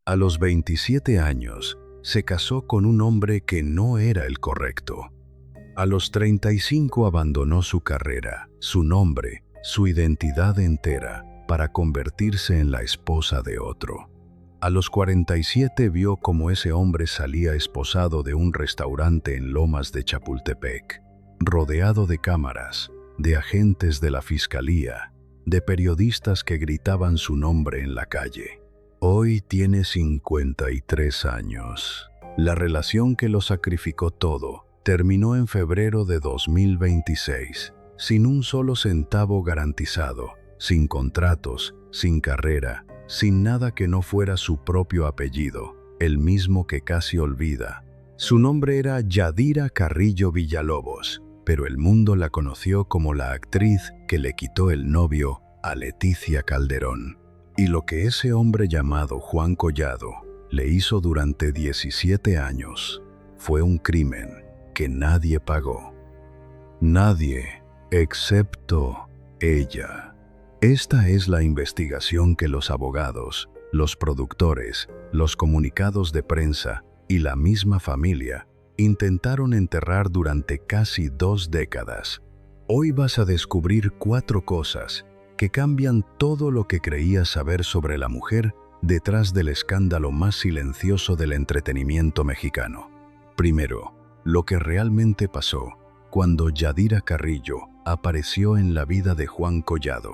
A los 27 años, se casó con un hombre que no era el correcto. A los 35 abandonó su carrera, su nombre, su identidad entera, para convertirse en la esposa de otro. A los 47 vio cómo ese hombre salía esposado de un restaurante en Lomas de Chapultepec, rodeado de cámaras, de agentes de la fiscalía, de periodistas que gritaban su nombre en la calle. Hoy tiene 53 años. La relación que lo sacrificó todo terminó en febrero de 2026, sin un solo centavo garantizado, sin contratos, sin carrera, sin nada que no fuera su propio apellido, el mismo que casi olvida. Su nombre era Yadira Carrillo Villalobos, pero el mundo la conoció como la actriz que le quitó el novio a Leticia Calderón. Y lo que ese hombre llamado Juan Collado le hizo durante 17 años fue un crimen que nadie pagó. Nadie, excepto ella. Esta es la investigación que los abogados, los productores, los comunicados de prensa y la misma familia intentaron enterrar durante casi 2 décadas. Hoy vas a descubrir 4 cosas que cambian todo lo que creías saber sobre la mujer detrás del escándalo más silencioso del entretenimiento mexicano. Primero, lo que realmente pasó cuando Yadira Carrillo apareció en la vida de Juan Collado.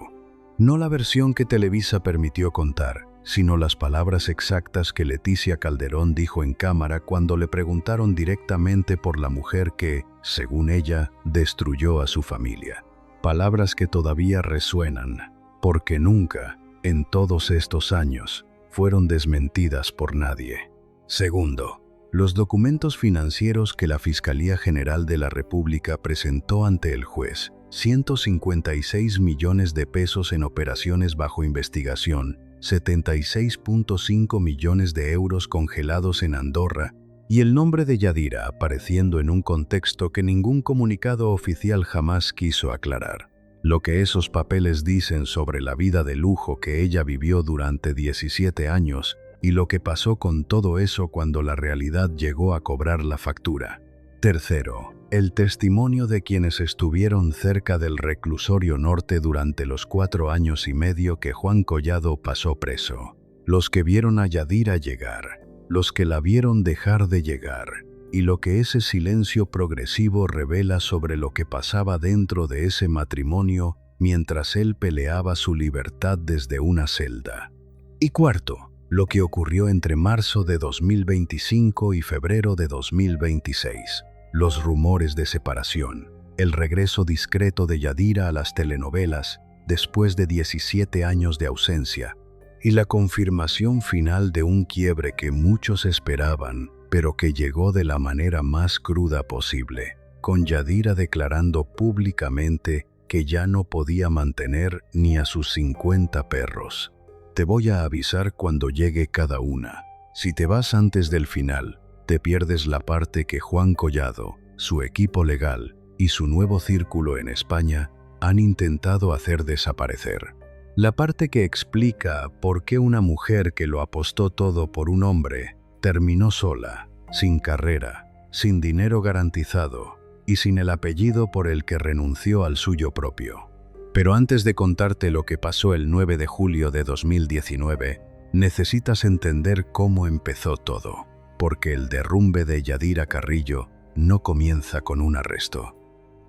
No la versión que Televisa permitió contar, sino las palabras exactas que Leticia Calderón dijo en cámara cuando le preguntaron directamente por la mujer que, según ella, destruyó a su familia. Palabras que todavía resuenan, porque nunca, en todos estos años, fueron desmentidas por nadie. Segundo, los documentos financieros que la Fiscalía General de la República presentó ante el juez, 156 millones de pesos en operaciones bajo investigación, 76.5 millones de euros congelados en Andorra, y el nombre de Yadira apareciendo en un contexto que ningún comunicado oficial jamás quiso aclarar. Lo que esos papeles dicen sobre la vida de lujo que ella vivió durante 17 años y lo que pasó con todo eso cuando la realidad llegó a cobrar la factura. Tercero, el testimonio de quienes estuvieron cerca del reclusorio norte durante los 4 años y medio que Juan Collado pasó preso. Los que vieron a Yadira llegar, los que la vieron dejar de llegar, y lo que ese silencio progresivo revela sobre lo que pasaba dentro de ese matrimonio mientras él peleaba su libertad desde una celda. Y cuarto, lo que ocurrió entre marzo de 2025 y febrero de 2026. Los rumores de separación, el regreso discreto de Yadira a las telenovelas después de 17 años de ausencia, y la confirmación final de un quiebre que muchos esperaban, pero que llegó de la manera más cruda posible, con Yadira declarando públicamente que ya no podía mantener ni a sus 50 perros. Te voy a avisar cuando llegue cada una. Si te vas antes del final, te pierdes la parte que Juan Collado, su equipo legal y su nuevo círculo en España han intentado hacer desaparecer. La parte que explica por qué una mujer que lo apostó todo por un hombre terminó sola, sin carrera, sin dinero garantizado y sin el apellido por el que renunció al suyo propio. Pero antes de contarte lo que pasó el 9 de julio de 2019, necesitas entender cómo empezó todo, porque el derrumbe de Yadira Carrillo no comienza con un arresto.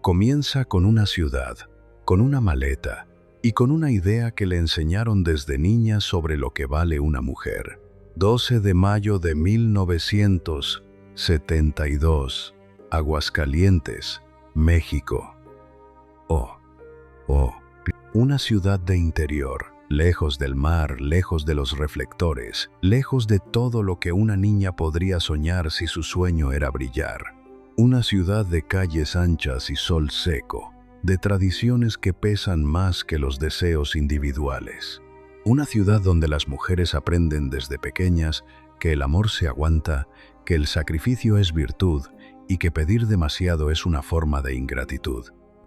Comienza con una ciudad, con una maleta y con una idea que le enseñaron desde niña sobre lo que vale una mujer. 12 de mayo de 1972, Aguascalientes, México. Una ciudad de interior, lejos del mar, lejos de los reflectores, lejos de todo lo que una niña podría soñar si su sueño era brillar. Una ciudad de calles anchas y sol seco, de tradiciones que pesan más que los deseos individuales. Una ciudad donde las mujeres aprenden desde pequeñas que el amor se aguanta, que el sacrificio es virtud y que pedir demasiado es una forma de ingratitud.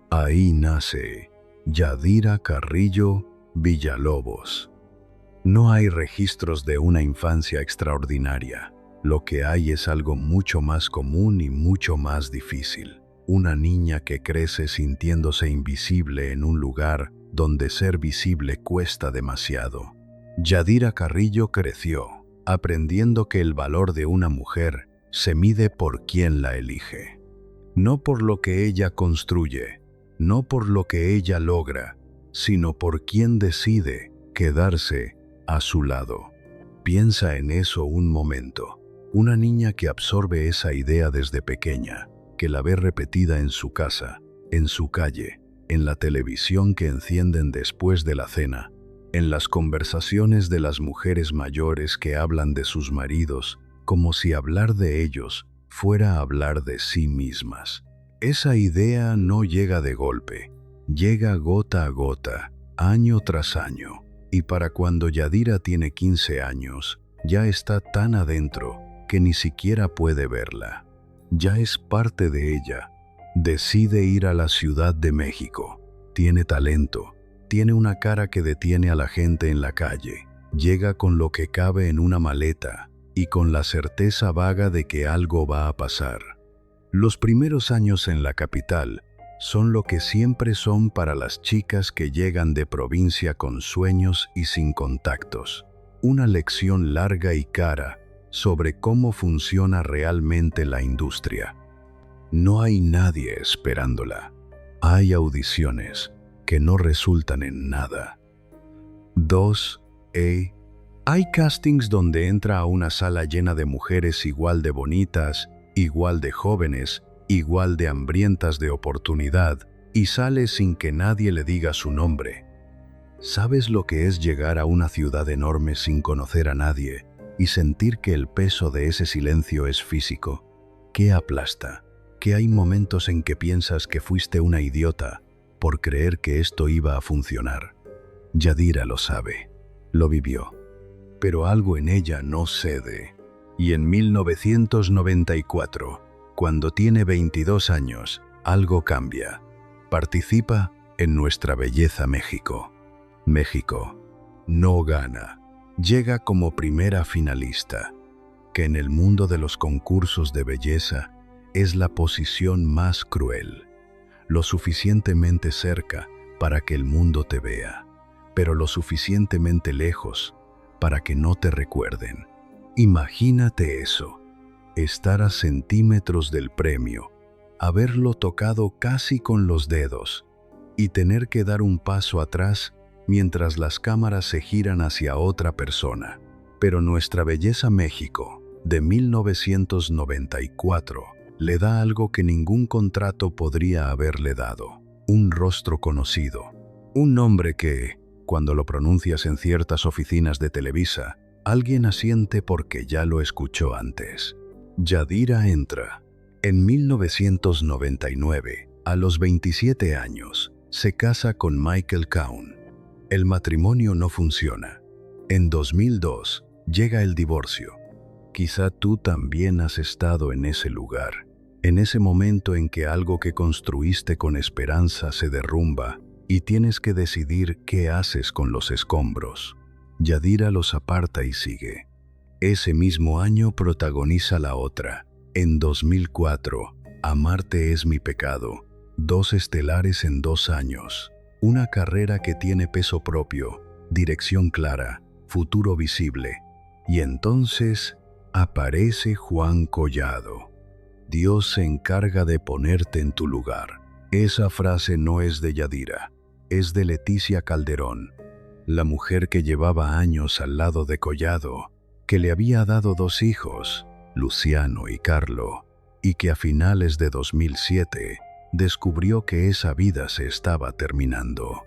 Ahí nace Yadira Carrillo Villalobos. No hay registros de una infancia extraordinaria. Lo que hay es algo mucho más común y mucho más difícil. Una niña que crece sintiéndose invisible en un lugar donde ser visible cuesta demasiado. Yadira Carrillo creció, aprendiendo que el valor de una mujer se mide por quien la elige. No por lo que ella construye, no por lo que ella logra, sino por quien decide quedarse a su lado. Piensa en eso un momento. Una niña que absorbe esa idea desde pequeña, que la ve repetida en su casa, en su calle, en la televisión que encienden después de la cena, en las conversaciones de las mujeres mayores que hablan de sus maridos, como si hablar de ellos fuera hablar de sí mismas. Esa idea no llega de golpe, llega gota a gota, año tras año, y para cuando Yadira tiene 15 años, ya está tan adentro que ni siquiera puede verla. Ya es parte de ella. Decide ir a la Ciudad de México. Tiene talento. Tiene una cara que detiene a la gente en la calle. Llega con lo que cabe en una maleta y con la certeza vaga de que algo va a pasar. Los primeros años en la capital son lo que siempre son para las chicas que llegan de provincia con sueños y sin contactos. Una lección larga y cara sobre cómo funciona realmente la industria. No hay nadie esperándola. Hay audiciones que no resultan en nada. 2. Hay castings donde entra a una sala llena de mujeres igual de bonitas, igual de jóvenes, igual de hambrientas de oportunidad, y sale sin que nadie le diga su nombre. ¿Sabes lo que es llegar a una ciudad enorme sin conocer a nadie y sentir que el peso de ese silencio es físico? ¿Qué aplasta? Que hay momentos en que piensas que fuiste una idiota por creer que esto iba a funcionar. Yadira lo sabe, lo vivió, pero algo en ella no cede. Y en 1994, cuando tiene 22 años, algo cambia. Participa en Nuestra Belleza México. México no gana. Llega como primera finalista, que en el mundo de los concursos de belleza es la posición más cruel. Lo suficientemente cerca para que el mundo te vea, pero lo suficientemente lejos para que no te recuerden. Imagínate eso, estar a centímetros del premio, haberlo tocado casi con los dedos y tener que dar un paso atrás mientras las cámaras se giran hacia otra persona. Pero Nuestra Belleza México, de 1994, le da algo que ningún contrato podría haberle dado: un rostro conocido, un nombre que, cuando lo pronuncias en ciertas oficinas de Televisa, alguien asiente porque ya lo escuchó antes. Yadira entra. En 1999, a los 27 años, se casa con Michael Caun. El matrimonio no funciona. En 2002, llega el divorcio. Quizá tú también has estado en ese lugar, en ese momento en que algo que construiste con esperanza se derrumba y tienes que decidir qué haces con los escombros. Yadira los aparta y sigue. Ese mismo año protagoniza la otra. En 2004, Amarte es mi pecado. 2 estelares en 2 años. Una carrera que tiene peso propio, dirección clara, futuro visible. Y entonces aparece Juan Collado. Dios se encarga de ponerte en tu lugar. Esa frase no es de Yadira, es de Leticia Calderón, la mujer que llevaba años al lado de Collado, que le había dado 2 hijos, Luciano y Carlo, y que a finales de 2007 descubrió que esa vida se estaba terminando.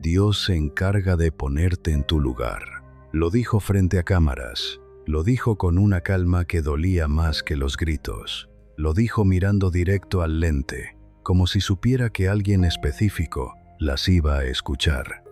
Dios se encarga de ponerte en tu lugar. Lo dijo frente a cámaras, lo dijo con una calma que dolía más que los gritos. Lo dijo mirando directo al lente, como si supiera que alguien específico las iba a escuchar.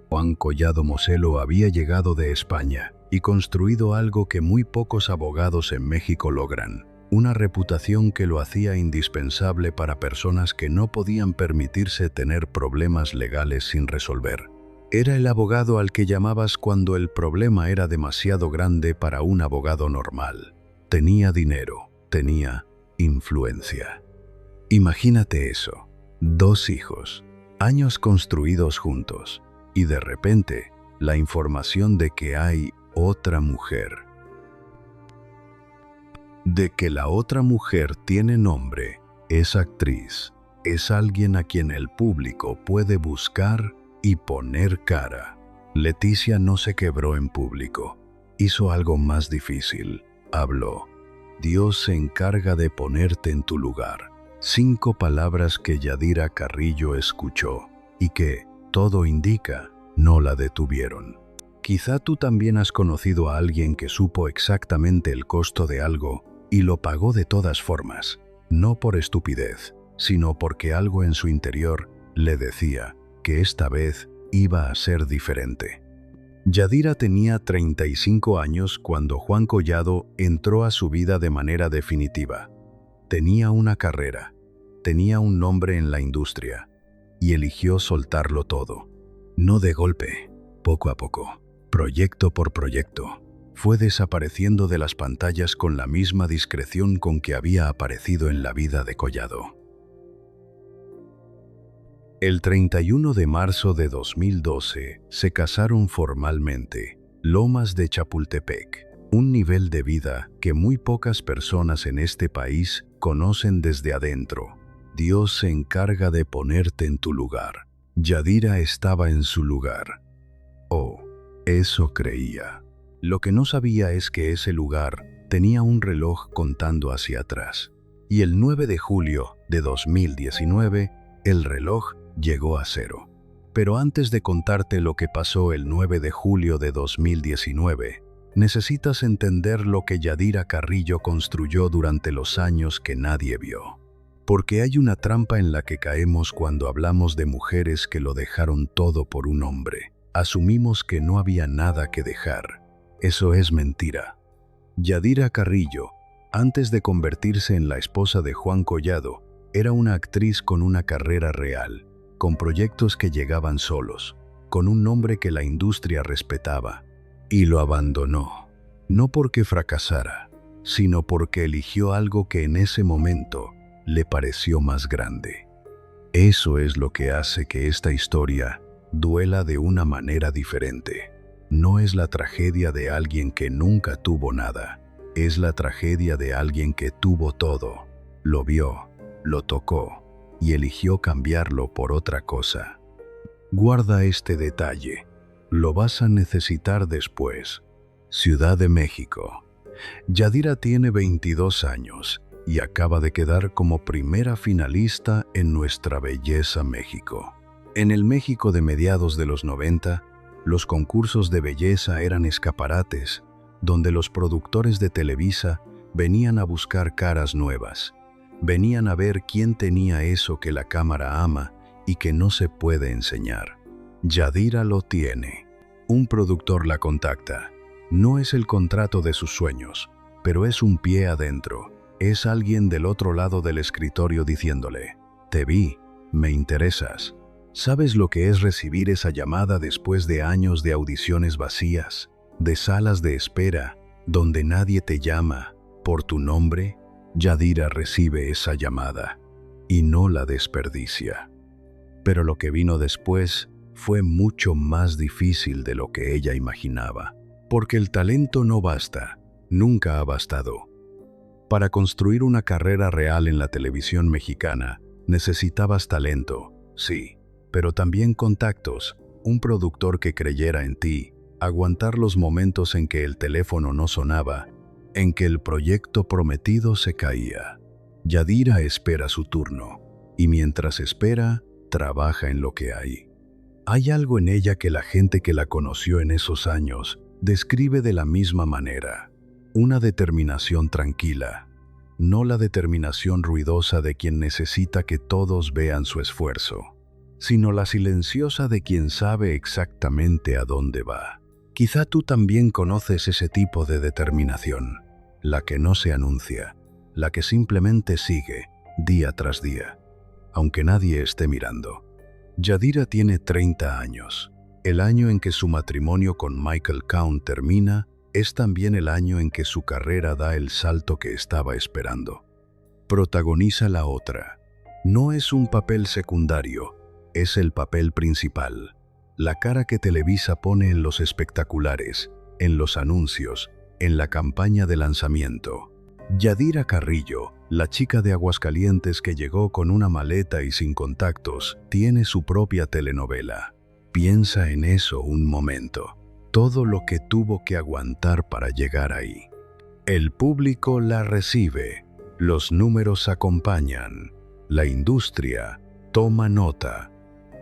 Juan Collado Moselo había llegado de España y construido algo que muy pocos abogados en México logran: una reputación que lo hacía indispensable para personas que no podían permitirse tener problemas legales sin resolver. Era el abogado al que llamabas cuando el problema era demasiado grande para un abogado normal. Tenía dinero, tenía influencia. Imagínate eso, 2 hijos, años construidos juntos, y de repente la información de que hay otra mujer. De que la otra mujer tiene nombre, es actriz, es alguien a quien el público puede buscar y poner cara. Leticia no se quebró en público, hizo algo más difícil, habló. Dios se encarga de ponerte en tu lugar. 5 palabras que Yadira Carrillo escuchó y que, todo indica, no la detuvieron. Quizá tú también has conocido a alguien que supo exactamente el costo de algo y lo pagó de todas formas, no por estupidez, sino porque algo en su interior le decía que esta vez iba a ser diferente. Yadira tenía 35 años cuando Juan Collado entró a su vida de manera definitiva. Tenía una carrera, tenía un nombre en la industria, y eligió soltarlo todo. No de golpe, poco a poco, proyecto por proyecto. Fue desapareciendo de las pantallas con la misma discreción con que había aparecido en la vida de Collado. El 31 de marzo de 2012 se casaron formalmente. Lomas de Chapultepec, un nivel de vida que muy pocas personas en este país conocen desde adentro. Dios se encarga de ponerte en tu lugar. Yadira estaba en su lugar. Oh, eso creía. Lo que no sabía es que ese lugar tenía un reloj contando hacia atrás. Y el 9 de julio de 2019, el reloj llegó a 0. Pero antes de contarte lo que pasó el 9 de julio de 2019, necesitas entender lo que Yadira Carrillo construyó durante los años que nadie vio. Porque hay una trampa en la que caemos cuando hablamos de mujeres que lo dejaron todo por un hombre. Asumimos que no había nada que dejar. Eso es mentira. Yadira Carrillo, antes de convertirse en la esposa de Juan Collado, era una actriz con una carrera real, con proyectos que llegaban solos, con un nombre que la industria respetaba, y lo abandonó. No porque fracasara, sino porque eligió algo que en ese momento le pareció más grande. Eso es lo que hace que esta historia duela de una manera diferente. No es la tragedia de alguien que nunca tuvo nada, es la tragedia de alguien que tuvo todo, lo vio, lo tocó y eligió cambiarlo por otra cosa. Guarda este detalle, lo vas a necesitar después. Ciudad de México. Yadira tiene 22 años y acaba de quedar como primera finalista en Nuestra Belleza México. En el México de mediados de los 90, los concursos de belleza eran escaparates, donde los productores de Televisa venían a buscar caras nuevas. Venían a ver quién tenía eso que la cámara ama y que no se puede enseñar. Yadira lo tiene. Un productor la contacta. No es el contrato de sus sueños, pero es un pie adentro. Es alguien del otro lado del escritorio diciéndole: te vi, me interesas. ¿Sabes lo que es recibir esa llamada después de años de audiciones vacías, de salas de espera, donde nadie te llama por tu nombre? Yadira recibe esa llamada y no la desperdicia. Pero lo que vino después fue mucho más difícil de lo que ella imaginaba, porque el talento no basta, nunca ha bastado. Para construir una carrera real en la televisión mexicana, necesitabas talento, sí, pero también contactos, un productor que creyera en ti, aguantar los momentos en que el teléfono no sonaba, en que el proyecto prometido se caía. Yadira espera su turno, y mientras espera, trabaja en lo que hay. Hay algo en ella que la gente que la conoció en esos años describe de la misma manera, una determinación tranquila, no la determinación ruidosa de quien necesita que todos vean su esfuerzo, sino la silenciosa de quien sabe exactamente a dónde va. Quizá tú también conoces ese tipo de determinación, la que no se anuncia, la que simplemente sigue día tras día, aunque nadie esté mirando. Yadira tiene 30 años. El año en que su matrimonio con Michael Cohn termina es también el año en que su carrera da el salto que estaba esperando. Protagoniza La Otra. No es un papel secundario, es el papel principal. La cara que Televisa pone en los espectaculares, en los anuncios, en la campaña de lanzamiento. Yadira Carrillo, la chica de Aguascalientes que llegó con una maleta y sin contactos, tiene su propia telenovela. Piensa en eso un momento. Todo lo que tuvo que aguantar para llegar ahí. El público la recibe, los números acompañan, la industria toma nota.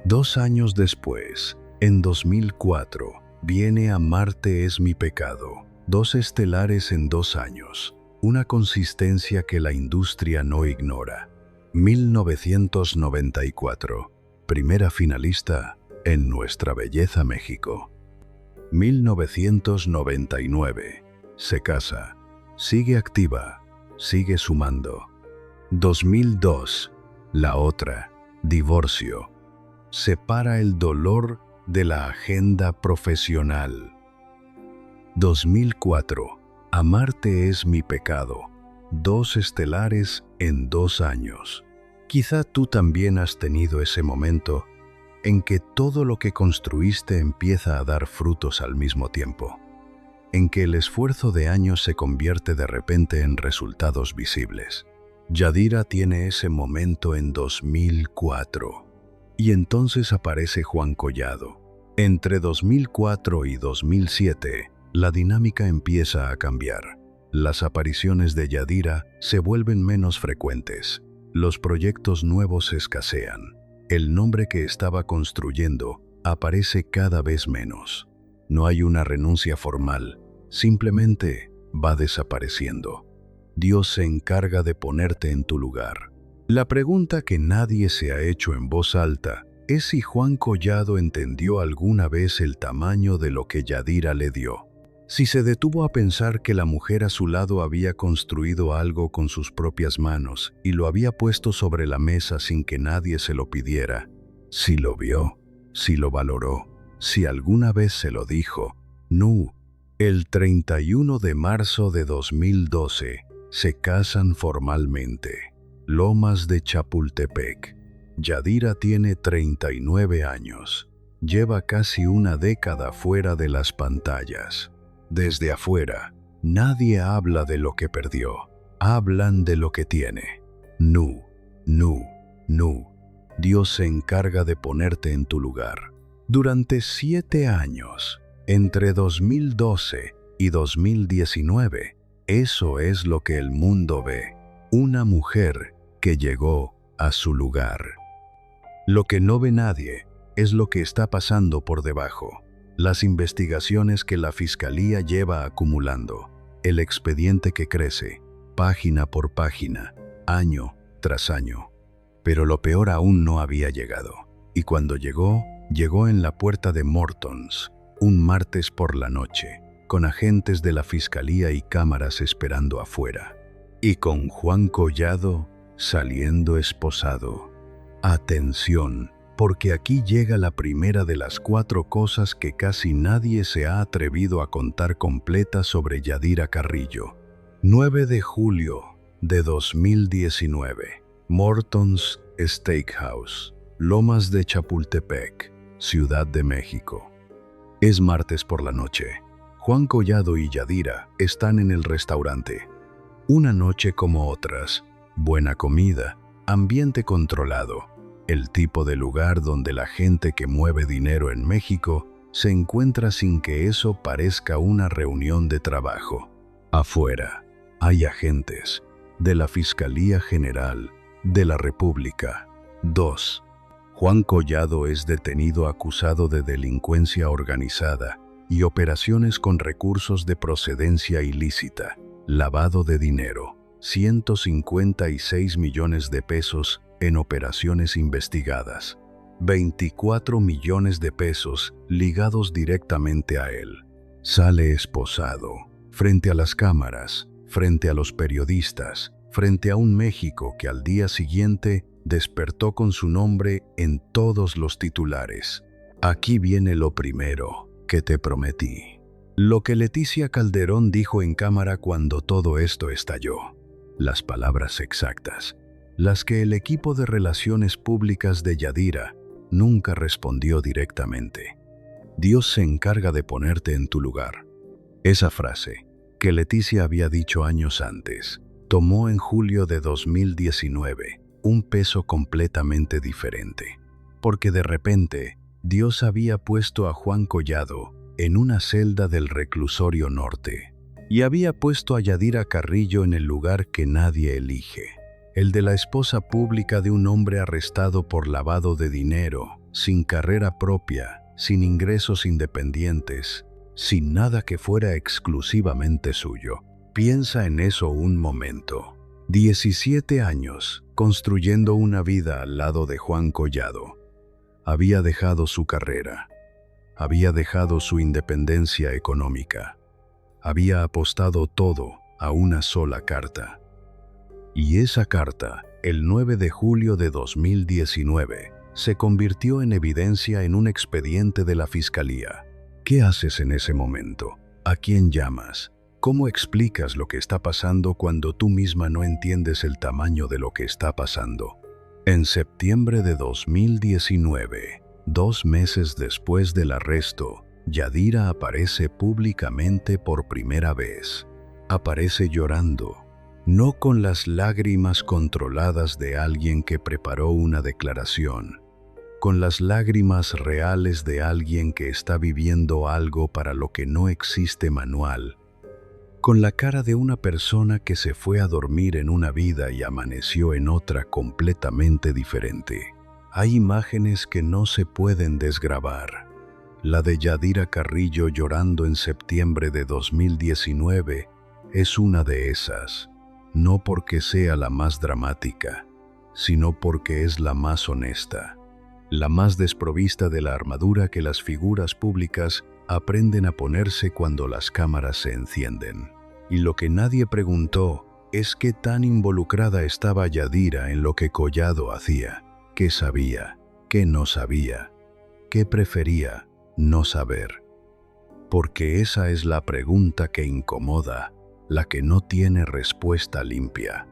2 años después, en 2004, viene Amarte es mi pecado. 2 estelares en 2 años, una consistencia que la industria no ignora. 1994, primera finalista en Nuestra Belleza México. 1999, se casa, sigue activa, sigue sumando. 2002, La Otra, divorcio. Separa el dolor de la agenda profesional. 2004, Amarte es mi pecado. 2 estelares en 2 años. Quizá tú también has tenido ese momento en que todo lo que construiste empieza a dar frutos al mismo tiempo, en que el esfuerzo de años se convierte de repente en resultados visibles. Yadira tiene ese momento en 2004, y entonces aparece Juan Collado. Entre 2004 y 2007, la dinámica empieza a cambiar. Las apariciones de Yadira se vuelven menos frecuentes. Los proyectos nuevos escasean. El nombre que estaba construyendo aparece cada vez menos. No hay una renuncia formal, simplemente va desapareciendo. Dios se encarga de ponerte en tu lugar. La pregunta que nadie se ha hecho en voz alta es si Juan Collado entendió alguna vez el tamaño de lo que Yadira le dio. Si se detuvo a pensar que la mujer a su lado había construido algo con sus propias manos y lo había puesto sobre la mesa sin que nadie se lo pidiera. Si lo vio, si lo valoró, si alguna vez se lo dijo. No. El 31 de marzo de 2012 se casan formalmente. Lomas de Chapultepec. Yadira tiene 39 años. Lleva casi una década fuera de las pantallas. Desde afuera, nadie habla de lo que perdió. Hablan de lo que tiene. No. Dios se encarga de ponerte en tu lugar. Durante 7 años, entre 2012 y 2019, eso es lo que el mundo ve. Una mujer que llegó a su lugar. Lo que no ve nadie es lo que está pasando por debajo. Las investigaciones que la Fiscalía lleva acumulando, el expediente que crece, página por página, año tras año. Pero lo peor aún no había llegado. Y cuando llegó en la puerta de Mortons, un martes por la noche, con agentes de la Fiscalía y cámaras esperando afuera. Y con Juan Collado saliendo esposado. Atención, porque aquí llega la primera de las 4 cosas que casi nadie se ha atrevido a contar completa sobre Yadira Carrillo. 9 de julio de 2019. Mortons Steakhouse, Lomas de Chapultepec, Ciudad de México. Es martes por la noche. Juan Collado y Yadira están en el restaurante. Una noche como otras. Buena comida, ambiente controlado. El tipo de lugar donde la gente que mueve dinero en México se encuentra sin que eso parezca una reunión de trabajo. Afuera, hay agentes de la Fiscalía General de la República. 2. Juan Collado es detenido acusado de delincuencia organizada y operaciones con recursos de procedencia ilícita, lavado de dinero, 156 millones de pesos en operaciones investigadas, 24 millones de pesos ligados directamente a él. Sale esposado, frente a las cámaras, frente a los periodistas, frente a un México que al día siguiente despertó con su nombre en todos los titulares. Aquí viene lo primero que te prometí. Lo que Leticia Calderón dijo en cámara cuando todo esto estalló. Las palabras exactas, las que el equipo de relaciones públicas de Yadira nunca respondió directamente. Dios se encarga de ponerte en tu lugar. Esa frase, que Leticia había dicho años antes, tomó en julio de 2019 un peso completamente diferente, porque de repente Dios había puesto a Juan Collado en una celda del reclusorio norte y había puesto a Yadira Carrillo en el lugar que nadie elige, el de la esposa pública de un hombre arrestado por lavado de dinero, sin carrera propia, sin ingresos independientes, sin nada que fuera exclusivamente suyo. Piensa en eso un momento. 17 años construyendo una vida al lado de Juan Collado. Había dejado su carrera, había dejado su independencia económica, había apostado todo a una sola carta. Y esa carta, el 9 de julio de 2019, se convirtió en evidencia en un expediente de la Fiscalía. ¿Qué haces en ese momento? ¿A quién llamas? ¿Cómo explicas lo que está pasando cuando tú misma no entiendes el tamaño de lo que está pasando? En septiembre de 2019, 2 meses después del arresto, Yadira aparece públicamente por primera vez. Aparece llorando, no con las lágrimas controladas de alguien que preparó una declaración, con las lágrimas reales de alguien que está viviendo algo para lo que no existe manual, con la cara de una persona que se fue a dormir en una vida y amaneció en otra completamente diferente. Hay imágenes que no se pueden desgrabar. La de Yadira Carrillo llorando en septiembre de 2019 es una de esas, no porque sea la más dramática, sino porque es la más honesta, la más desprovista de la armadura que las figuras públicas aprenden a ponerse cuando las cámaras se encienden. Y lo que nadie preguntó es qué tan involucrada estaba Yadira en lo que Collado hacía, qué sabía, qué no sabía, qué prefería no saber. Porque esa es la pregunta que incomoda, la que no tiene respuesta limpia,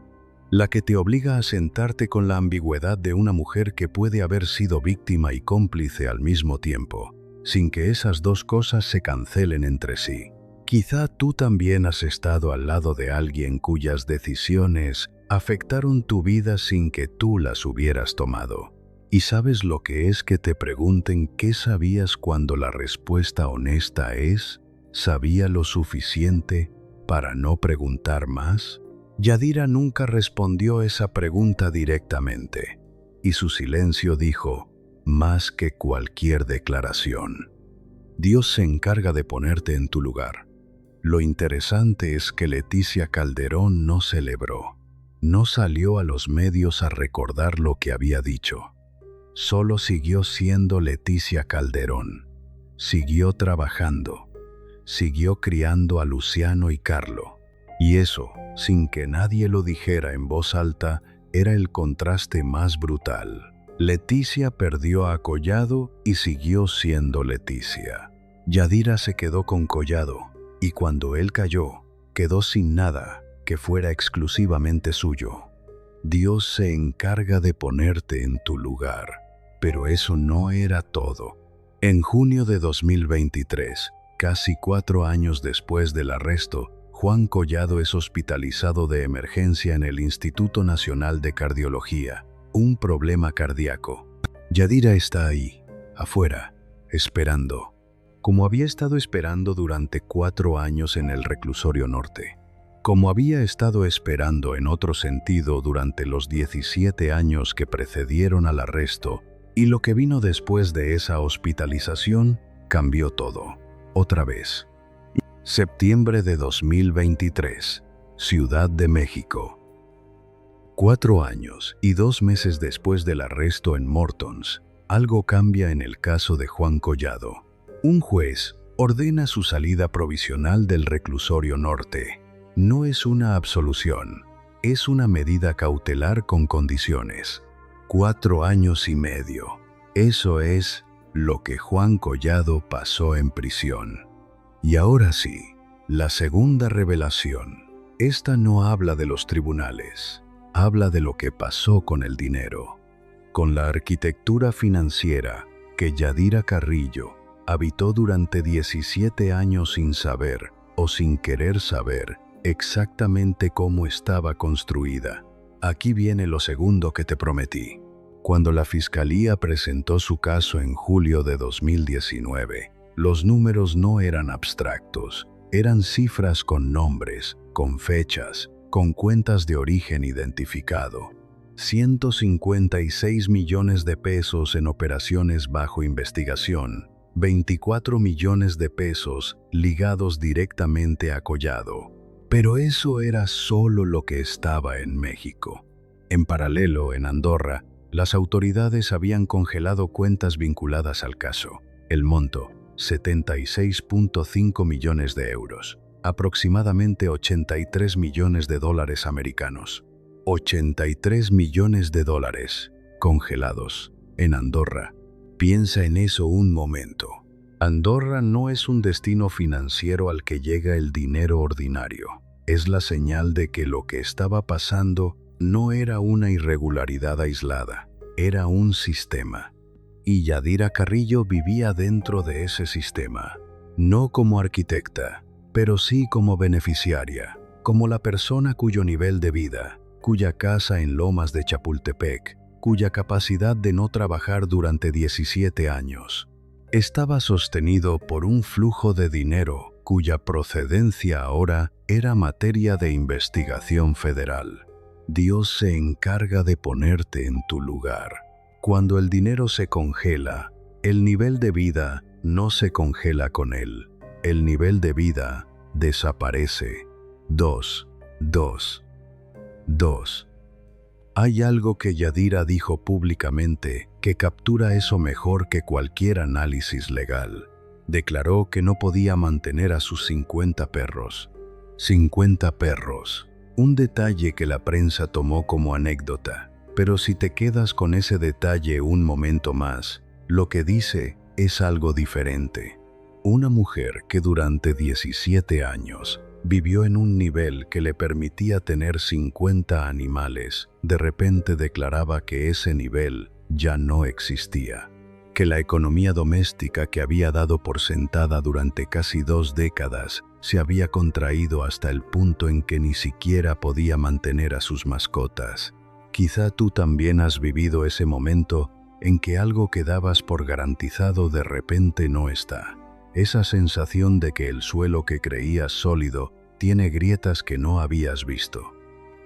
la que te obliga a sentarte con la ambigüedad de una mujer que puede haber sido víctima y cómplice al mismo tiempo, sin que esas dos cosas se cancelen entre sí. Quizá tú también has estado al lado de alguien cuyas decisiones afectaron tu vida sin que tú las hubieras tomado. ¿Y sabes lo que es que te pregunten qué sabías cuando la respuesta honesta es ¿sabía lo suficiente para no preguntar más? Yadira nunca respondió esa pregunta directamente, y su silencio dijo más que cualquier declaración. Dios se encarga de ponerte en tu lugar. Lo interesante es que Leticia Calderón no celebró, no salió a los medios a recordar lo que había dicho. Solo siguió siendo Leticia Calderón, siguió trabajando, siguió criando a Luciano y Carlo. Y eso, sin que nadie lo dijera en voz alta, era el contraste más brutal. Leticia perdió a Collado y siguió siendo Leticia. Yadira se quedó con Collado, y cuando él cayó, quedó sin nada que fuera exclusivamente suyo. Dios se encarga de ponerte en tu lugar, pero eso no era todo. En junio de 2023, casi 4 años después del arresto, Juan Collado es hospitalizado de emergencia en el Instituto Nacional de Cardiología, un problema cardíaco. Yadira está ahí, afuera, esperando, como había estado esperando durante 4 años en el reclusorio norte, como había estado esperando en otro sentido durante los 17 años que precedieron al arresto, y lo que vino después de esa hospitalización cambió todo, otra vez. Septiembre de 2023, Ciudad de México. 4 años y 2 meses después del arresto en Mortons, algo cambia en el caso de Juan Collado. Un juez ordena su salida provisional del reclusorio norte. No es una absolución, es una medida cautelar con condiciones. 4 años y medio. Eso es lo que Juan Collado pasó en prisión. Y ahora sí, la segunda revelación. Esta no habla de los tribunales, habla de lo que pasó con el dinero, con la arquitectura financiera que Yadira Carrillo habitó durante 17 años sin saber o sin querer saber exactamente cómo estaba construida. Aquí viene lo segundo que te prometí. Cuando la Fiscalía presentó su caso en julio de 2019, los números no eran abstractos, eran cifras con nombres, con fechas, con cuentas de origen identificado. 156 millones de pesos en operaciones bajo investigación, 24 millones de pesos ligados directamente a Collado. Pero eso era solo lo que estaba en México. En paralelo, en Andorra, las autoridades habían congelado cuentas vinculadas al caso. El monto, 76.5 millones de euros, aproximadamente 83 millones de dólares americanos. 83 millones de dólares congelados en Andorra. Piensa en eso un momento. Andorra no es un destino financiero al que llega el dinero ordinario. Es la señal de que lo que estaba pasando no era una irregularidad aislada, era un sistema. Y Yadira Carrillo vivía dentro de ese sistema, no como arquitecta, pero sí como beneficiaria, como la persona cuyo nivel de vida, cuya casa en Lomas de Chapultepec, cuya capacidad de no trabajar durante 17 años, estaba sostenido por un flujo de dinero cuya procedencia ahora era materia de investigación federal. Dios se encarga de ponerte en tu lugar. Cuando el dinero se congela, el nivel de vida no se congela con él. El nivel de vida desaparece. 2. Hay algo que Yadira dijo públicamente que captura eso mejor que cualquier análisis legal. Declaró que no podía mantener a sus 50 perros. 50 perros. Un detalle que la prensa tomó como anécdota. Pero si te quedas con ese detalle un momento más, lo que dice es algo diferente. Una mujer que durante 17 años vivió en un nivel que le permitía tener 50 animales, de repente declaraba que ese nivel ya no existía, que la economía doméstica que había dado por sentada durante casi 2 décadas se había contraído hasta el punto en que ni siquiera podía mantener a sus mascotas. Quizá tú también has vivido ese momento en que algo que dabas por garantizado de repente no está. Esa sensación de que el suelo que creías sólido tiene grietas que no habías visto.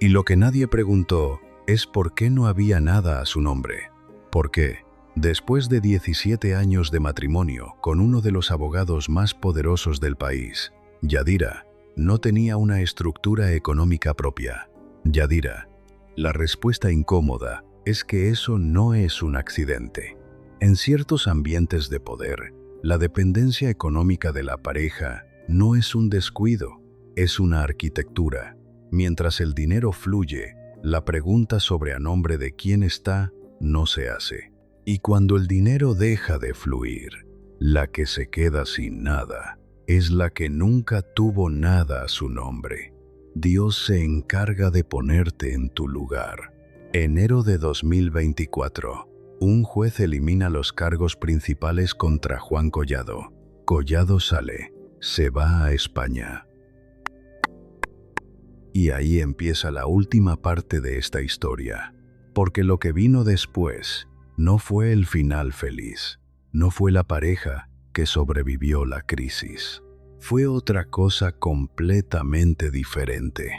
Y lo que nadie preguntó es por qué no había nada a su nombre. ¿Por qué? Después de 17 años de matrimonio con uno de los abogados más poderosos del país, Yadira no tenía una estructura económica propia. Yadira, la respuesta incómoda es que eso no es un accidente. En ciertos ambientes de poder, la dependencia económica de la pareja no es un descuido, es una arquitectura. Mientras el dinero fluye, la pregunta sobre a nombre de quién está no se hace. Y cuando el dinero deja de fluir, la que se queda sin nada es la que nunca tuvo nada a su nombre. Dios se encarga de ponerte en tu lugar. Enero de 2024. Un juez elimina los cargos principales contra Juan Collado. Collado sale, se va a España. Y ahí empieza la última parte de esta historia, porque lo que vino después no fue el final feliz, no fue la pareja que sobrevivió la crisis. Fue otra cosa completamente diferente.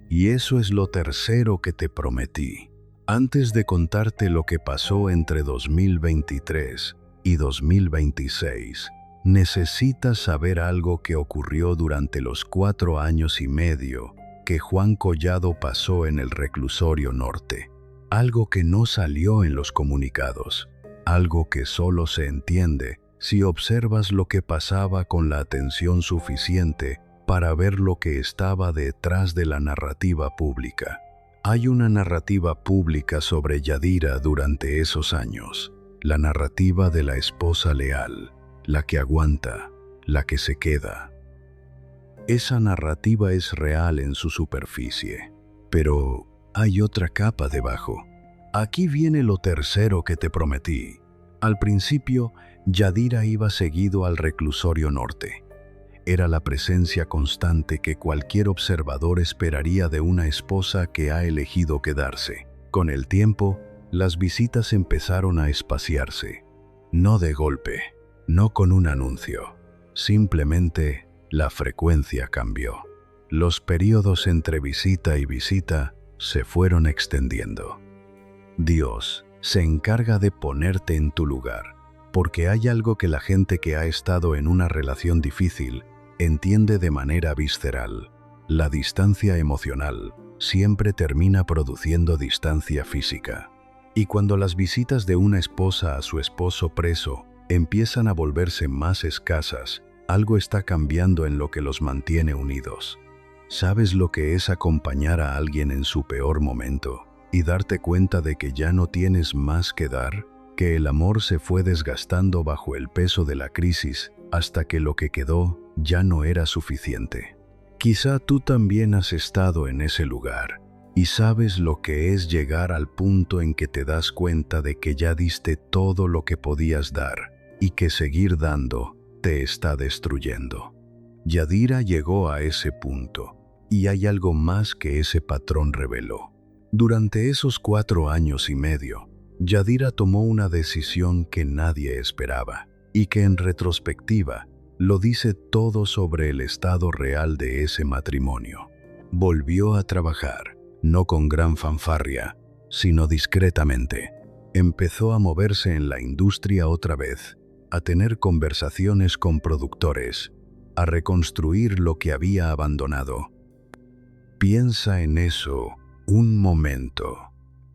Y eso es lo tercero que te prometí. Antes de contarte lo que pasó entre 2023 y 2026, necesitas saber algo que ocurrió durante los 4 años y medio que Juan Collado pasó en el reclusorio norte. Algo que no salió en los comunicados, algo que solo se entiende si observas lo que pasaba con la atención suficiente para ver lo que estaba detrás de la narrativa pública. Hay una narrativa pública sobre Yadira durante esos años. la narrativa de la esposa leal, la que aguanta, la que se queda. Esa narrativa es real en su superficie, pero hay otra capa debajo. Aquí viene lo tercero que te prometí. Al principio, Yadira iba seguido al reclusorio norte. Era la presencia constante que cualquier observador esperaría de una esposa que ha elegido quedarse. Con el tiempo, las visitas empezaron a espaciarse. No de golpe, no con un anuncio. Simplemente, la frecuencia cambió. Los periodos entre visita y visita se fueron extendiendo. Dios se encarga de ponerte en tu lugar, porque hay algo que la gente que ha estado en una relación difícil entiende de manera visceral. La distancia emocional siempre termina produciendo distancia física. Y cuando las visitas de una esposa a su esposo preso empiezan a volverse más escasas, algo está cambiando en lo que los mantiene unidos. ¿Sabes lo que es acompañar a alguien en su peor momento y darte cuenta de que ya no tienes más que dar? Que el amor se fue desgastando bajo el peso de la crisis hasta que lo que quedó ya no era suficiente. Quizá tú también has estado en ese lugar y sabes lo que es llegar al punto en que te das cuenta de que ya diste todo lo que podías dar y que seguir dando te está destruyendo. Yadira llegó a ese punto y hay algo más que ese patrón reveló. Durante esos 4 años y medio, Yadira tomó una decisión que nadie esperaba y que en retrospectiva lo dice todo sobre el estado real de ese matrimonio. Volvió a trabajar, no con gran fanfarria, sino discretamente. Empezó a moverse en la industria otra vez, a tener conversaciones con productores, a reconstruir lo que había abandonado. Piensa en eso un momento.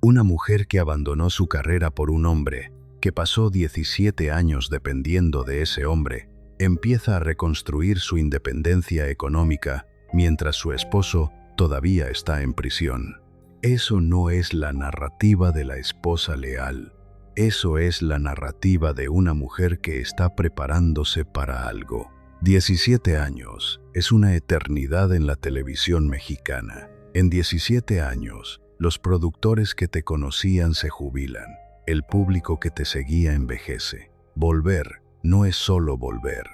Una mujer que abandonó su carrera por un hombre, que pasó 17 años dependiendo de ese hombre, empieza a reconstruir su independencia económica mientras su esposo todavía está en prisión. Eso no es la narrativa de la esposa leal. Eso es la narrativa de una mujer que está preparándose para algo. 17 años es una eternidad en la televisión mexicana. En 17 años, los productores que te conocían se jubilan. El público que te seguía envejece. Volver no es solo volver.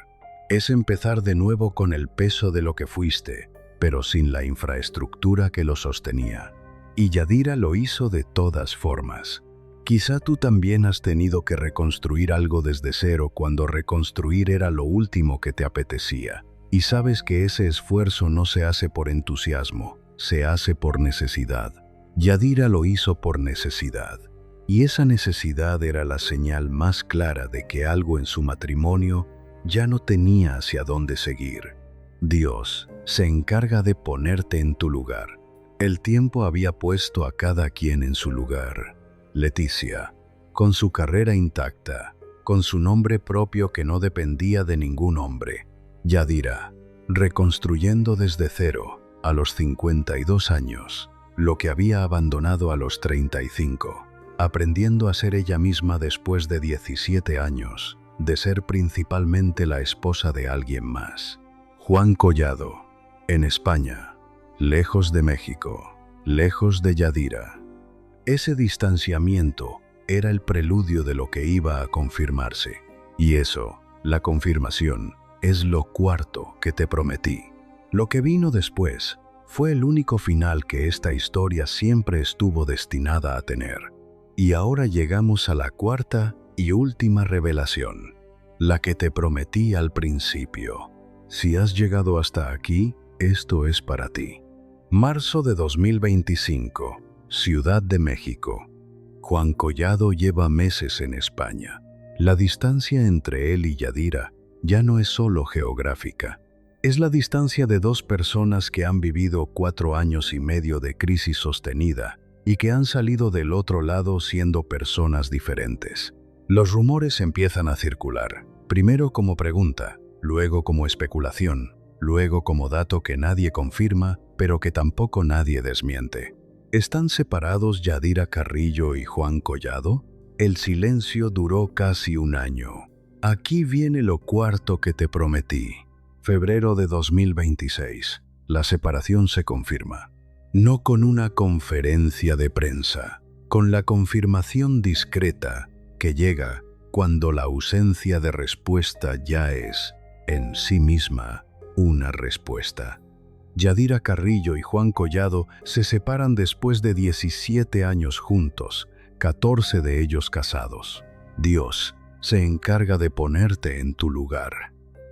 Es empezar de nuevo con el peso de lo que fuiste, pero sin la infraestructura que lo sostenía. Y Yadira lo hizo de todas formas. Quizá tú también has tenido que reconstruir algo desde cero cuando reconstruir era lo último que te apetecía. Y sabes que ese esfuerzo no se hace por entusiasmo, se hace por necesidad. Yadira lo hizo por necesidad. Y esa necesidad era la señal más clara de que algo en su matrimonio ya no tenía hacia dónde seguir. Dios se encarga de ponerte en tu lugar. El tiempo había puesto a cada quien en su lugar. Leticia, con su carrera intacta, con su nombre propio que no dependía de ningún hombre. Yadira, reconstruyendo desde cero, a los 52 años, lo que había abandonado a los 35, aprendiendo a ser ella misma después de 17 años, de ser principalmente la esposa de alguien más. Juan Collado, en España, lejos de México, lejos de Yadira. Ese distanciamiento era el preludio de lo que iba a confirmarse. Y eso, la confirmación, es lo cuarto que te prometí. Lo que vino después fue el único final que esta historia siempre estuvo destinada a tener. Y ahora llegamos a la cuarta y última revelación, la que te prometí al principio. Si has llegado hasta aquí, esto es para ti. Marzo de 2025, Ciudad de México. Juan Collado lleva meses en España. La distancia entre él y Yadira ya no es solo geográfica. Es la distancia de dos personas que han vivido 4 años y medio de crisis sostenida y que han salido del otro lado siendo personas diferentes. Los rumores empiezan a circular, primero como pregunta, luego como especulación, luego como dato que nadie confirma, pero que tampoco nadie desmiente. ¿Están separados Yadira Carrillo y Juan Collado? El silencio duró casi un año. Aquí viene lo cuarto que te prometí. Febrero de 2026. La separación se confirma. No con una conferencia de prensa, con la confirmación discreta que llega cuando la ausencia de respuesta ya es, en sí misma, una respuesta. Yadira Carrillo y Juan Collado se separan después de 17 años juntos, 14 de ellos casados. Dios se encarga de ponerte en tu lugar.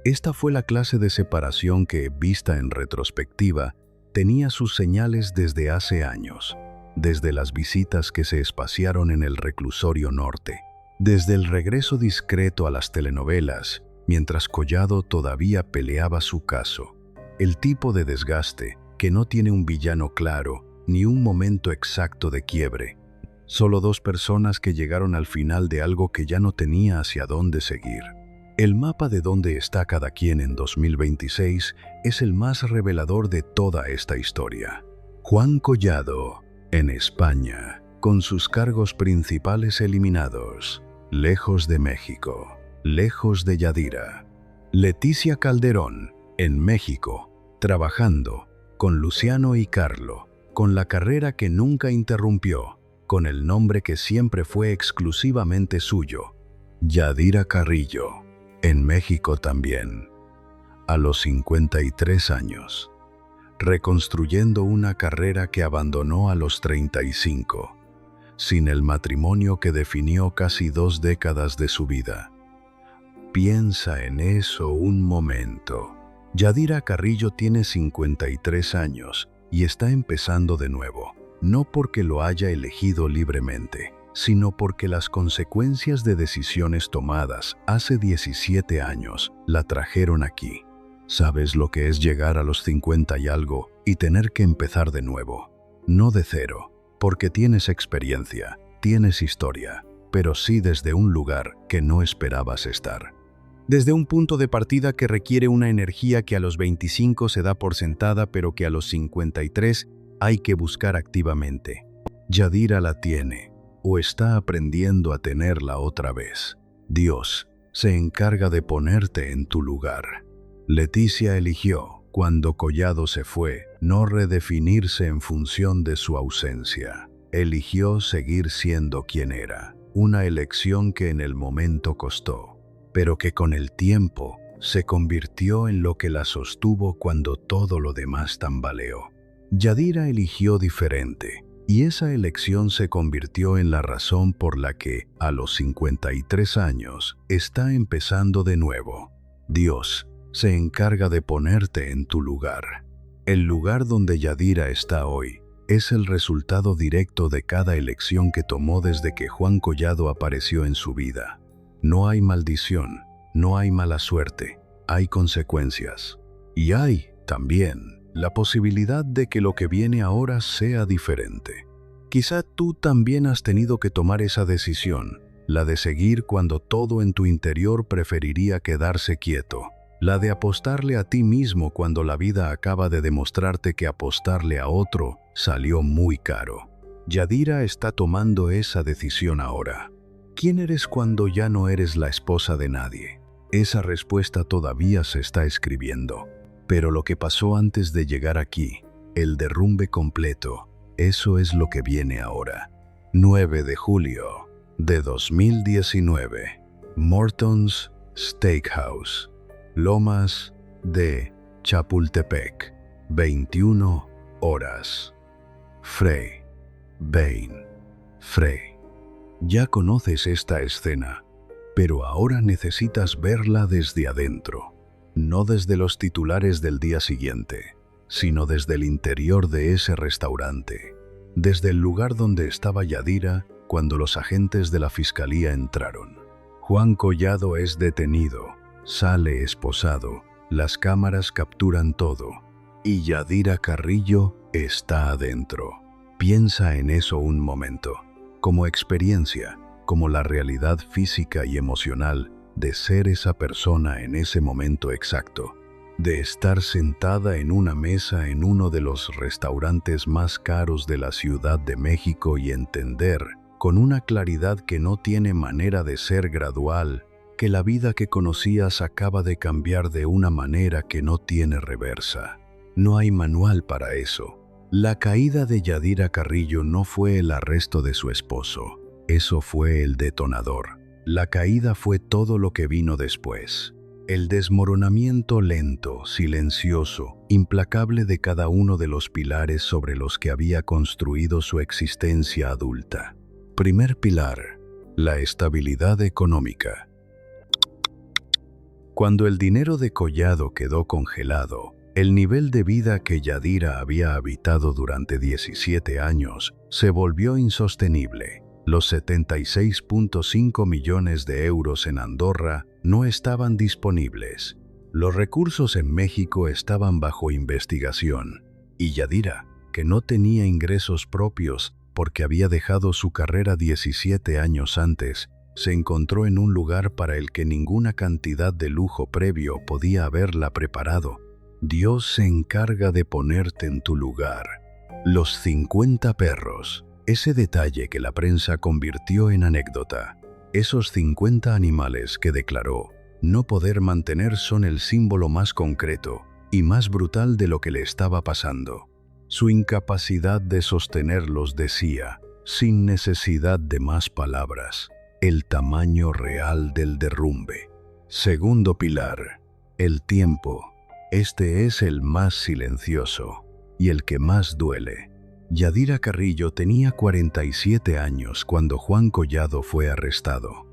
Esta fue la clase de separación que, vista en retrospectiva, tenía sus señales desde hace años, desde las visitas que se espaciaron en el reclusorio norte, desde el regreso discreto a las telenovelas, mientras Collado todavía peleaba su caso. El tipo de desgaste que no tiene un villano claro ni un momento exacto de quiebre. Solo dos personas que llegaron al final de algo que ya no tenía hacia dónde seguir. El mapa de dónde está cada quien en 2026 es el más revelador de toda esta historia. Juan Collado, en España, con sus cargos principales eliminados, lejos de México, lejos de Yadira. Leticia Calderón, en México, trabajando, con Luciano y Carlo, con la carrera que nunca interrumpió, con el nombre que siempre fue exclusivamente suyo. Yadira Carrillo, en México también, a los 53 años, reconstruyendo una carrera que abandonó a los 35, sin el matrimonio que definió casi 2 décadas de su vida. Piensa en eso un momento. Yadira Carrillo tiene 53 años y está empezando de nuevo, no porque lo haya elegido libremente, sino porque las consecuencias de decisiones tomadas hace 17 años la trajeron aquí. ¿Sabes lo que es llegar a los 50 y algo y tener que empezar de nuevo? No de cero, porque tienes experiencia, tienes historia, pero sí desde un lugar que no esperabas estar. Desde un punto de partida que requiere una energía que a los 25 se da por sentada, pero que a los 53 hay que buscar activamente. Yadira la tiene, o está aprendiendo a tenerla otra vez. Dios se encarga de ponerte en tu lugar. Leticia eligió, cuando Collado se fue, no redefinirse en función de su ausencia. Eligió seguir siendo quien era, una elección que en el momento costó, pero que con el tiempo se convirtió en lo que la sostuvo cuando todo lo demás tambaleó. Yadira eligió diferente, y esa elección se convirtió en la razón por la que, a los 53 años, está empezando de nuevo. Dios se encarga de ponerte en tu lugar. El lugar donde Yadira está hoy es el resultado directo de cada elección que tomó desde que Juan Collado apareció en su vida. No hay maldición, no hay mala suerte, hay consecuencias. Y hay, también, la posibilidad de que lo que viene ahora sea diferente. Quizá tú también has tenido que tomar esa decisión, la de seguir cuando todo en tu interior preferiría quedarse quieto, la de apostarle a ti mismo cuando la vida acaba de demostrarte que apostarle a otro salió muy caro. Yadira está tomando esa decisión ahora. ¿Quién eres cuando ya no eres la esposa de nadie? Esa respuesta todavía se está escribiendo. Pero lo que pasó antes de llegar aquí, el derrumbe completo, eso es lo que viene ahora. 9 de julio de 2019. Morton's Steakhouse, Lomas de Chapultepec, 21 horas. Frey, Bain, Frey. Ya conoces esta escena, pero ahora necesitas verla desde adentro, no desde los titulares del día siguiente, sino desde el interior de ese restaurante, desde el lugar donde estaba Yadira cuando los agentes de la fiscalía entraron. Juan Collado es detenido, sale esposado, las cámaras capturan todo, y Yadira Carrillo está adentro. Piensa en eso un momento, como experiencia, como la realidad física y emocional de ser esa persona en ese momento exacto, de estar sentada en una mesa en uno de los restaurantes más caros de la Ciudad de México y entender con una claridad que no tiene manera de ser gradual, que la vida que conocías acaba de cambiar de una manera que no tiene reversa. No hay manual para eso. La caída de Yadira Carrillo no fue el arresto de su esposo. Eso fue el detonador. La caída fue todo lo que vino después. El desmoronamiento lento, silencioso, implacable de cada uno de los pilares sobre los que había construido su existencia adulta. Primer pilar: la estabilidad económica. Cuando el dinero de Collado quedó congelado, el nivel de vida que Yadira había habitado durante 17 años se volvió insostenible. Los 76.5 millones de euros en Andorra no estaban disponibles. Los recursos en México estaban bajo investigación. Y Yadira, que no tenía ingresos propios porque había dejado su carrera 17 años antes, se encontró en un lugar para el que ninguna cantidad de lujo previo podía haberla preparado. Dios se encarga de ponerte en tu lugar. Los 50 perros. Ese detalle que la prensa convirtió en anécdota. Esos 50 animales que declaró no poder mantener son el símbolo más concreto y más brutal de lo que le estaba pasando. Su incapacidad de sostenerlos decía, sin necesidad de más palabras, el tamaño real del derrumbe. Segundo pilar: el tiempo. Este es el más silencioso y el que más duele. Yadira Carrillo tenía 47 años cuando Juan Collado fue arrestado.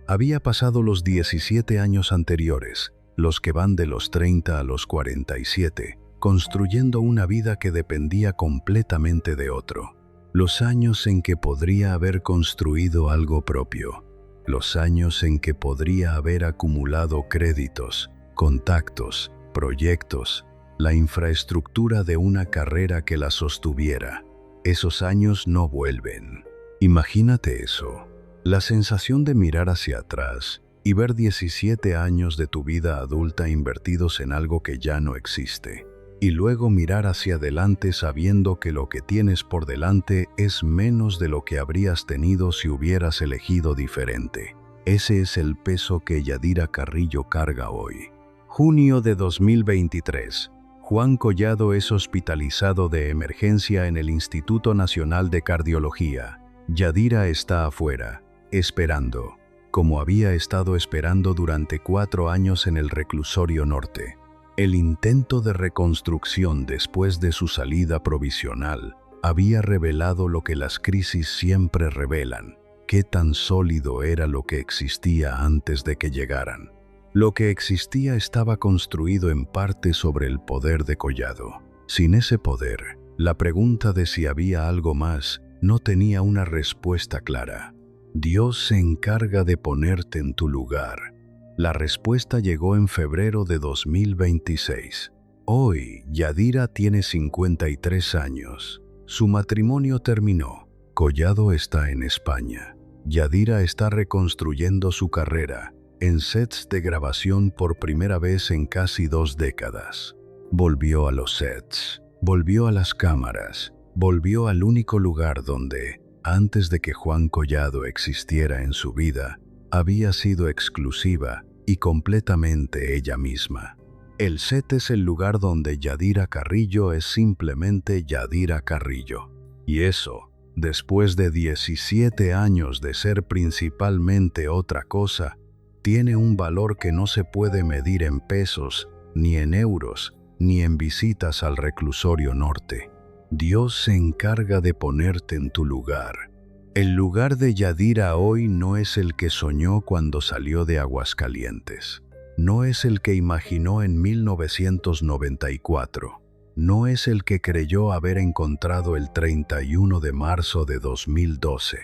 Había pasado los 17 años anteriores, los que van de los 30 a los 47, construyendo una vida que dependía completamente de otro. Los años en que podría haber construido algo propio. Los años en que podría haber acumulado créditos, contactos, proyectos, la infraestructura de una carrera que la sostuviera. Esos años no vuelven. Imagínate eso. La sensación de mirar hacia atrás y ver 17 años de tu vida adulta invertidos en algo que ya no existe. Y luego mirar hacia adelante sabiendo que lo que tienes por delante es menos de lo que habrías tenido si hubieras elegido diferente. Ese es el peso que Yadira Carrillo carga hoy. Junio de 2023. Juan Collado es hospitalizado de emergencia en el Instituto Nacional de Cardiología. Yadira está afuera, esperando, como había estado esperando durante 4 años en el reclusorio norte. El intento de reconstrucción después de su salida provisional había revelado lo que las crisis siempre revelan: qué tan sólido era lo que existía antes de que llegaran. Lo que existía estaba construido en parte sobre el poder de Collado. Sin ese poder, la pregunta de si había algo más no tenía una respuesta clara. Dios se encarga de ponerte en tu lugar. La respuesta llegó en febrero de 2026. Hoy, Yadira tiene 53 años. Su matrimonio terminó. Collado está en España. Yadira está reconstruyendo su carrera en sets de grabación por primera vez en casi 2 décadas. Volvió a los sets, volvió a las cámaras, volvió al único lugar donde, antes de que Juan Collado existiera en su vida, había sido exclusiva y completamente ella misma. El set es el lugar donde Yadira Carrillo es simplemente Yadira Carrillo. Y eso, después de 17 años de ser principalmente otra cosa, tiene un valor que no se puede medir en pesos, ni en euros, ni en visitas al reclusorio norte. Dios se encarga de ponerte en tu lugar. El lugar de Yadira hoy no es el que soñó cuando salió de Aguascalientes. No es el que imaginó en 1994. No es el que creyó haber encontrado el 31 de marzo de 2012.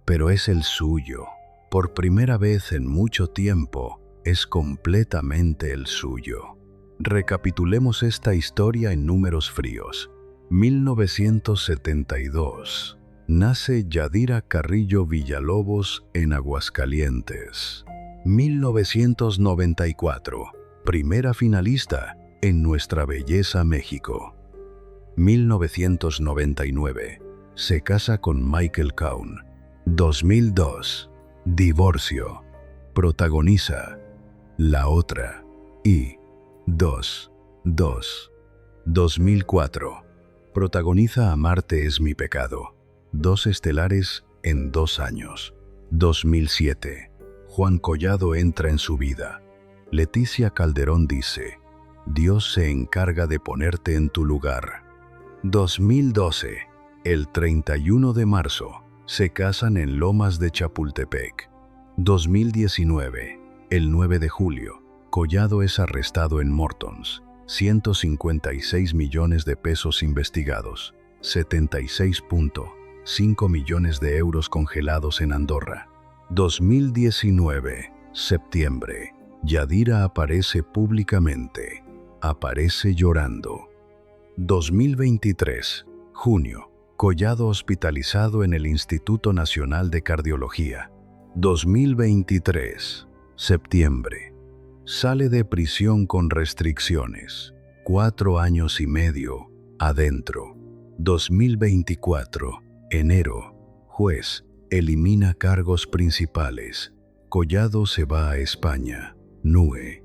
Pero es el suyo. Por primera vez en mucho tiempo, es completamente el suyo. Recapitulemos esta historia en números fríos. 1972. Nace Yadira Carrillo Villalobos en Aguascalientes. 1994. Primera finalista en Nuestra Belleza México. 1999. Se casa con Michael Kaun. 2002. Divorcio. Protagoniza La Otra y 2. 2004. Protagoniza Amarte es mi pecado. 2 estelares en 2 años. 2007. Juan Collado entra en su vida. Leticia Calderón dice: Dios se encarga de ponerte en tu lugar. 2012. El 31 de marzo. Se casan en Lomas de Chapultepec. 2019. El 9 de julio. Collado es arrestado en Mortons. 156 millones de pesos investigados. 76.5 millones de euros congelados en Andorra. 2019. Septiembre. Yadira aparece públicamente. Aparece llorando. 2023. Junio. Collado hospitalizado en el Instituto Nacional de Cardiología. 2023. Septiembre. Sale de prisión con restricciones. 4 años y medio adentro. 2024. Enero. Juez elimina cargos principales. Collado se va a España. NUE.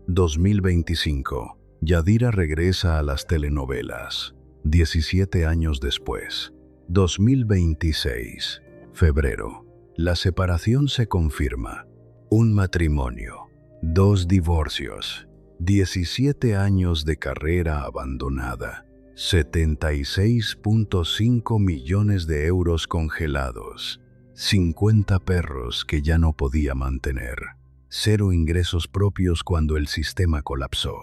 2025. Yadira regresa a las telenovelas. 17 años después. 2026. Febrero. La separación se confirma. Un matrimonio. 2 divorcios. 17 años de carrera abandonada. 76.5 millones de euros congelados. 50 perros que ya no podía mantener. 0 ingresos propios cuando el sistema colapsó.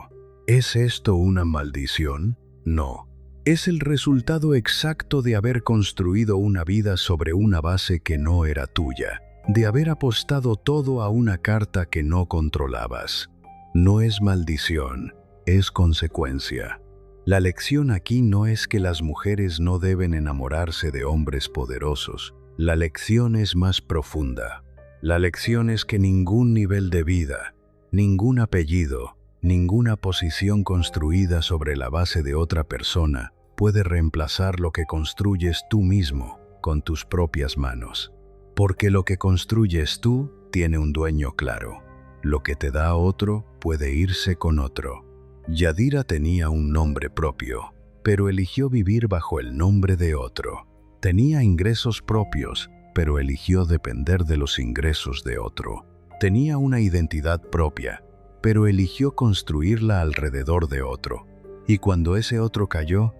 ¿Es esto una maldición? No. Es el resultado exacto de haber construido una vida sobre una base que no era tuya, de haber apostado todo a una carta que no controlabas. No es maldición, es consecuencia. La lección aquí no es que las mujeres no deben enamorarse de hombres poderosos. La lección es más profunda. La lección es que ningún nivel de vida, ningún apellido, ninguna posición construida sobre la base de otra persona puede reemplazar lo que construyes tú mismo con tus propias manos. Porque lo que construyes tú tiene un dueño claro. Lo que te da otro puede irse con otro. Yadira tenía un nombre propio, pero eligió vivir bajo el nombre de otro. Tenía ingresos propios, pero eligió depender de los ingresos de otro. Tenía una identidad propia, pero eligió construirla alrededor de otro. Y cuando ese otro cayó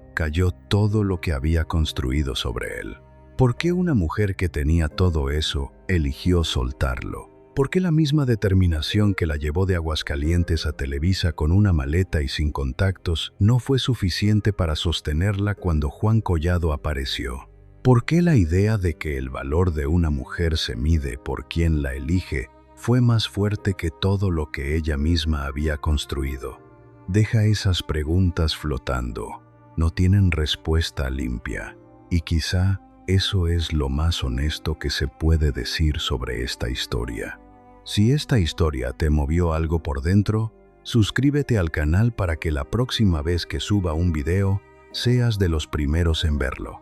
todo lo que había construido sobre él. ¿Por qué una mujer que tenía todo eso eligió soltarlo? ¿Por qué la misma determinación que la llevó de Aguascalientes a Televisa con una maleta y sin contactos no fue suficiente para sostenerla cuando Juan Collado apareció? ¿Por qué la idea de que el valor de una mujer se mide por quien la elige fue más fuerte que todo lo que ella misma había construido? Deja esas preguntas flotando. No tienen respuesta limpia, y quizá eso es lo más honesto que se puede decir sobre esta historia. Si esta historia te movió algo por dentro, suscríbete al canal para que la próxima vez que suba un video, seas de los primeros en verlo.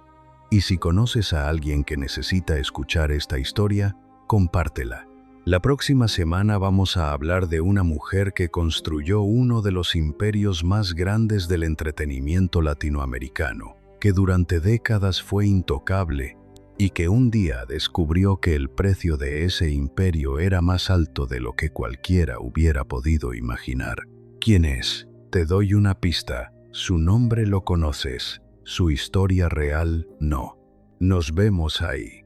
Y si conoces a alguien que necesita escuchar esta historia, compártela. La próxima semana vamos a hablar de una mujer que construyó uno de los imperios más grandes del entretenimiento latinoamericano, que durante décadas fue intocable y que un día descubrió que el precio de ese imperio era más alto de lo que cualquiera hubiera podido imaginar. ¿Quién es? Te doy una pista. Su nombre lo conoces, su historia real no. Nos vemos ahí.